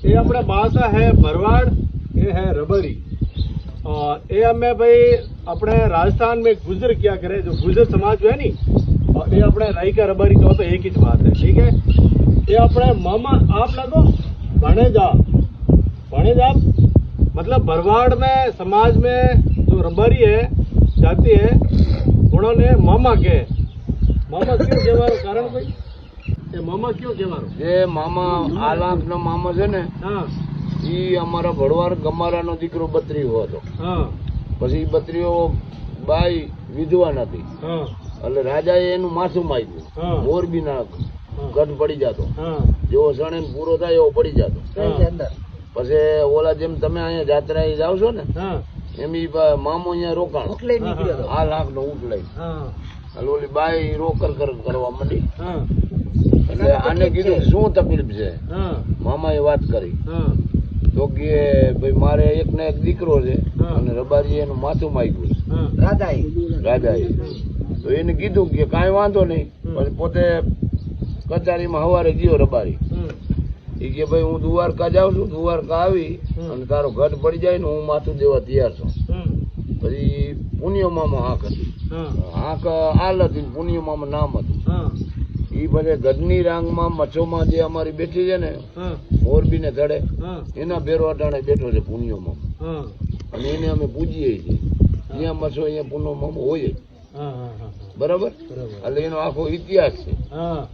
ये अपने भाषा है भरवाड़, ये है रबरी। ये हमें भाई अपने राजस्थान में गुजर क्या करे, जो गुजर समाज जो है नी, और ये अपने राई का रबरी का तो एक ही बात है, ठीक है। ये अपने मामा आप लगो भणेजा, भणेजा मतलब भरवाड़ में समाज में जो रबरी है जाती है, उन्होंने मामा के मामा क्यों कहेवारो कारण भाई, ये मामा क्यों कहेवारो? જે મામા આ લાખનો મામો છે ને, हाँ ઈ અમારા ભડવાર ગમારાનો દીકરો બત્રીઓ હતો. हाँ પછી ઈ બત્રીઓ બાઈ વિધવા નથી, हाँ એટલે રાજાએ એનું માથું માગ્યું. हाँ મોરબીના ગઢ પડી જતો, हाँ જેવો સણે પૂરો થાય એવો પડી જતો. પછી ઓલા જેમ તમે અહીંયા જાત્રાએ જાવ છો ને, हाँ એમ ઈ મામો અહીંયા રોકાણો આ લાખનો ઊંટ લઈ. हाँ એટલે ઓલી બાઈ રોકર કરવા માંડી. हाँ એટલે આને કીધું શું તકલીફ છે, हाँ મામાએ વાત કરી. हाँ તો કે ભાઈ મારે એક ને એક દીકરો છે હા. અને રબારીએ એનું માથું માગ્યું हाँ રાજાએ. તો એને કીધું કે કાંઈ વાંધો નહીં. પછી પોતે કચારીમાં હવારે ગયો રબારી. એ કે ભાઈ હું દ્વારકા જાઉં છું, દ્વારકા આવી અને તારો ગઢ પડી જાય ને હું માથું દેવા તૈયાર છું. પછી પુનિયો મામા હાંક હતી, હાંક આલ હતી, પુનિયો મામા નામ હતું. हाँ એ પછી ગઢની રાંગમાં મચ્છોમાં જે અમારી બેઠી છે ને हाँ મોરબીને ધડે, हाँ એના બેરો અટાણે બેઠો છે પુનિયો મામો. हाँ અને એને અમે પૂજીએ છીએ. અહીંયા મચ્છો અહીંયા પુનો મામો હોય જ, हाँ हाँ બરાબર. बराबर એટલે એનો આખો ઇતિહાસ છે. हाँ